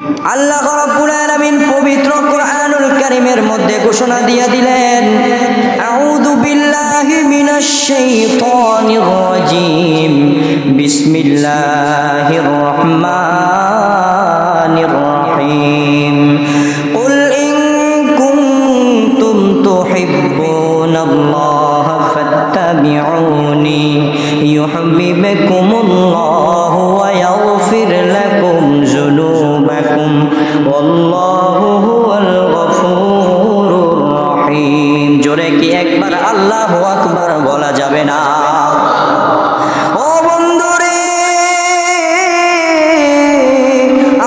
আল্লাহ রাব্বুল আলামিন পবিত্র কোরআনুল কারীমের মধ্যে ঘোষণা দিয়ে দিলেন, আউযু বিল্লাহি মিনাশ শাইতানির রাজীম, বিসমিল্লাহির রহমানির রহিম। কুল ইন কুনতুম তুহিব্বুনাল্লাহা ফাত্তাবিউনি ইউহিব্বুকুমুল্লাহু ওয়া ইয়াগফির লাকুম যুনুবাকুম ওয়াল্লাহু হুয়াল গফুরুর রহিম। জোরে কি একবার আল্লাহু আকবার বলা যাবে না? ও বন্ধুরে,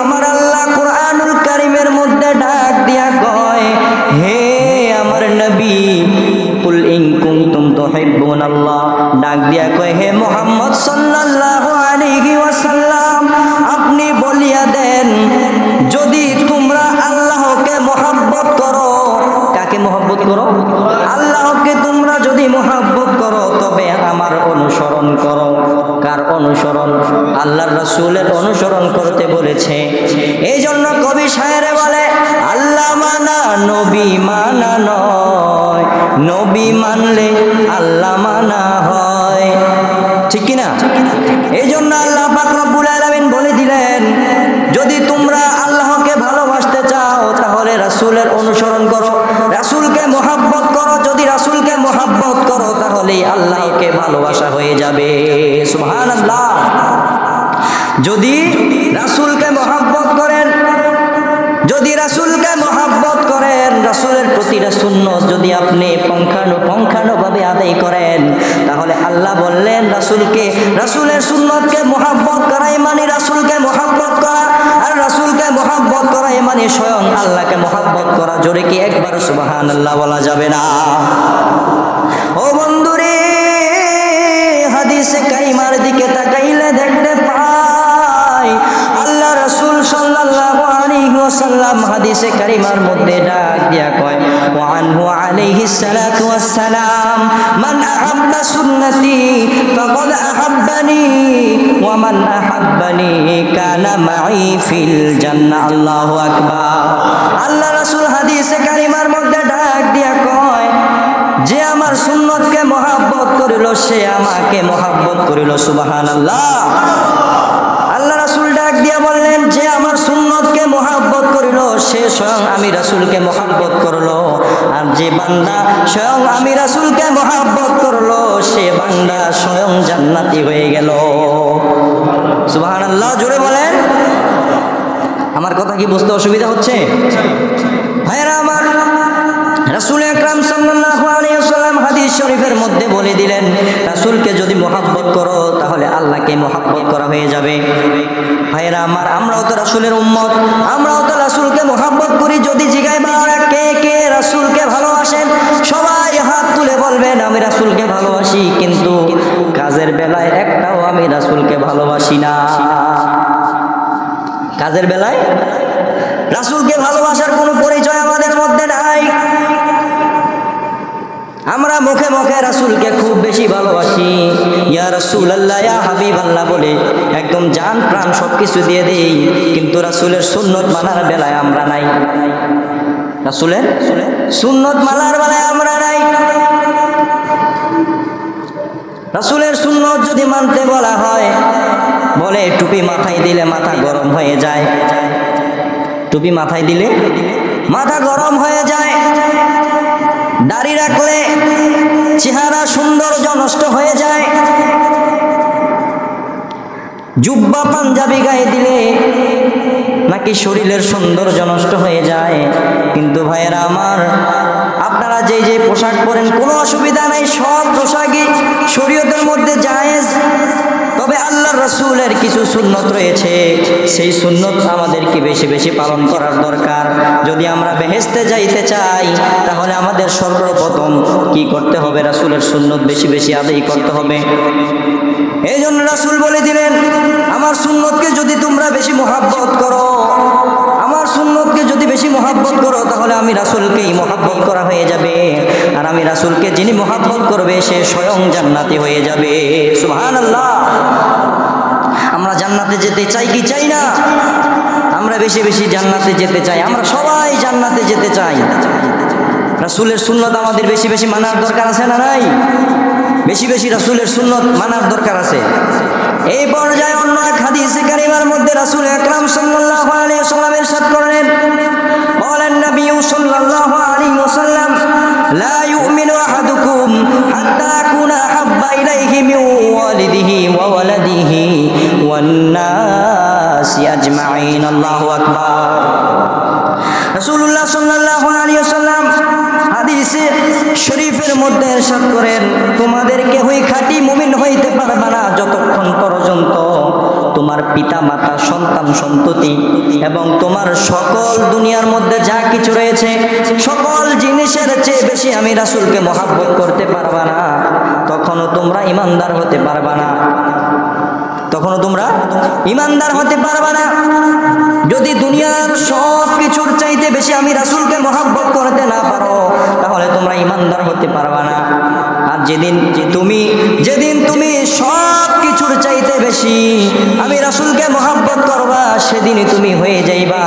আমার আল্লাহ কোরআনুল কারীমের মধ্যে ডাক দিয়া কয়, হে আমার নবী, কুল ইন কুনতুম তুহিব্বুনাল্লাহ, ডাক দিয়া কয়, হে মুহাম্মদ সাল্লাল্লাহু আলাইহি ওয়াসাল্লাম, আপনি বলিয়া দেন, যদি তোমরা আল্লাহকে মহব্বত করো। কাকে মহব্বত করো? আল্লাহকে তোমরা যদি মহব্বত করো তবে আমার অনুসরণ করো। কার অনুসরণ? আল্লাহর রাসূলের অনুসরণ করতে বলেছে। এই জন্য কবি শায়েরে বলে, আল্লাহ মানা নবী মানা নয়, নবী মানলে আল্লাহ মানা হয়। ঠিক কিনা? এই জন্য আল্লাহ পাক রব্বুল আলামিন বলে দিলেন, যদি তোমরা আল্লাহকে ভালোবাসতে চাও তাহলে রাসূলের অনুসরণ করো, রাসূলকে মহব্বত করো। যদি রাসূলকে মহব্বত করো তাহলে আল্লাহকে ভালোবাসা হয়ে যাবে। সুবহানাল্লাহ। যদি রাসূলকে মহব্বত করেন, যদি রাসূলকে মহব্বত করেন, রাসূলের প্রতিটা সুন্নত যদি আপনি পুঙ্খানুপুঙ্খভাবে আদায় করেন, তাহলে আল্লাহ বললেন রাসূলের সুন্নতকে মহব্বত করাই মানে রাসূলকে মহব্বত করা, আর রাসূলকে মহব্বত করাই মানে স্বয়ং আল্লাহকে মহব্বত করা। জোরে কি একবার সুবহানাল্লাহ বলা যাবে না? ও বন্ধুরে, হাদিসে কারিমার দিকে তাকাইলে দেখতে পাই আল্লাহ রাসূল সাল্লাল্লাহু আলাইহি ওয়াসাল্লাম হাদিসে কারিমার মধ্যে ডাক দিয়া কয়, ওয়া আনহু আলাইহিস সালাতু ওয়াস সালাম, মান আহাব্বা সুন্নতি ফাকাদ আহাব্বানি ওয়া মান আহাব্বানি কানা মাই ফিল জান্নাহ। আল্লাহু আকবার। আল্লাহ রাসূল হাদিসে কারিমার মধ্যে ডাক দিয়া কয়, যে আমার সুন্নতকে মহব্বত করিল সে আমাকে মহব্বত করিল। সুবহানাল্লাহ। আল্লাহ রাসূল ডাক দিয়া বললেন, যে আমার সুন্নতকে মহব্বত করিল সে স্বয়ং আমি রাসূলকে মহব্বত করলো, আর যে বান্দা স্বয়ং আমি রাসূলকে মহব্বত করলো সে বান্দা স্বয়ং জান্নাতি হয়ে গেল। সুবহানাল্লাহ। জোরে বলেন। আমার কথা কি বুঝতে অসুবিধা হচ্ছে? ভাইরা আমার, রাসূল আকরাম সাল্লাল্লাহু আলাইহি ওয়াসাল্লাম হাদিস শরীফের মধ্যে বলে দিলেন, রাসূলকে যদি মহব্বত করো তাহলে আল্লাহকে মহব্বত করা হয়ে যাবে। ভাইরা আমার, আমরাও তো রাসূলের উম্মত, আমরাও তো রাসূলকে মহব্বত করি। যদি জিজ্ঞাসা কে কে রাসূলকে ভালোবাসেন, সবাই হাত তুলে বলবেন আমি রাসূলকে ভালোবাসি, কিন্তু কাজের বেলায় একটাও আমি রাসূলকে ভালোবাসি না। কাজের বেলায় রাসূলকে ভালোবাসার কোনো পরিচয় আমাদের মধ্যে নাই। আমরা মুখে মুখে রাসূলকে খুব বেশি ভালোবাসি, ইয়া রাসূলুল্লাহ, ইয়া হাবিবাল্লাহ বলে একদম জান প্রাণ সবকিছু দিয়ে দেই, কিন্তু রাসূলের সুন্নত মানার বেলায় আমরা নাই। রাসূলের সুন্নত মানার বেলায় আমরা নাই। রাসূলের সুন্নত যদি মানতে বলা হয়, বলে টুপি মাথায় দিলে মাথা গরম হয়ে যায়, টুপি মাথায় দিলে মাথা গরম হয়ে যায়, দাড়ি রাখলে চেহারা সৌন্দর্য নষ্ট হয়ে যায়, জুব্বা পাঞ্জাবি গায়ে দিলে নাকি শরীরের সৌন্দর্য নষ্ট হয়ে যায়। কিন্তু ভাইয়েরা আমার, আপনারা যে যে পোশাক পরেন কোনো অসুবিধা নাই, সব পোশাকই শরীয়তের মধ্যে জায়েজ। তবে আল্লাহর রাসূলের কিছু সুন্নত রয়েছে, সেই সুন্নত আমাদেরকে বেশি বেশি পালন করার দরকার। যদি আমরা বেহেশতে যাইতে চাই তাহলে আমাদের সর্বপ্রথম কি করতে হবে? রাসূলের সুন্নত বেশি বেশি আদায় করতে হবে। এই জন্য রাসূল বলে দিলেন, আমার সুন্নতকে যদি তোমরা বেশি মহব্বত করো, আমার সুন্নতকে যদি বেশি মহব্বত করো তাহলে আমি রাসূলকেই মহব্বত করা হয়ে যাবে, আর আমি রাসূলকে যিনি মহব্বত করবে সে স্বয়ং জান্নাতি হয়ে যাবে। সুবহানাল্লাহ। আমরা জান্নাতে যেতে চাই কি চাই না? আমরা বেশি বেশি জান্নাতে যেতে চাই, আমরা সবাই জান্নাতে যেতে চাই। রাসূলের সুন্নত আমাদের বেশি বেশি মানার দরকার আছে না নাই? বেশি বেশি রাসূলের সুন্নত মানার দরকার আছে। এই পর্যায়ে অন্য এক হাদিসে কারিমার মধ্যে রাসূল আকরাম সাল্লাল্লাহু আলাইহি ওয়াসাল্লাম ইরশাদ করেন, বলেন নবী সাল্লাল্লাহু আলাইহি ওয়াসাল্লাম, লা ইউমিনু আহাদুকুম হাত্তা আকুনা হাব্বা ইলাইহি মিন ওয়ালিদিহি ওয়া ওয়ালাদিহি ওয়ান নাসি আজমাইন। আল্লাহু আকবার। রাসূলুল্লাহ সাল্লাল্লাহু আলাইহি ওয়াসাল্লাম হাদিসে শরীফের মধ্যে ইরশাদ করেন, তোমাদের কেউই খাঁটি মুমিন হইতে পারবে না যতক্ষণ পর্যন্ত তোমার পিতা মাতা, সন্তান সন্ততি এবং তোমার সকল দুনিয়ার মধ্যে যা কিছু রয়েছে সকল জিনিসের চেয়ে বেশি আমি রাসূলকে মহব্বত করতে পারবা না, তখনও তোমরা ঈমানদার হতে পারবা না। তখনও তোমরা ঈমানদার হতে পারবা না। যদি দুনিয়ার সব কিছুর চাইতে বেশি আমি রাসূলকে মহব্বত করতে না পারো, তাহলে তোমরা ঈমানদার হতে পারবা না। আর যেদিন তুমি সব কিছুর চাইতে বেশি আমি রাসূলকে মহব্বত করবা, সেদিনই তুমি হয়ে যাইবা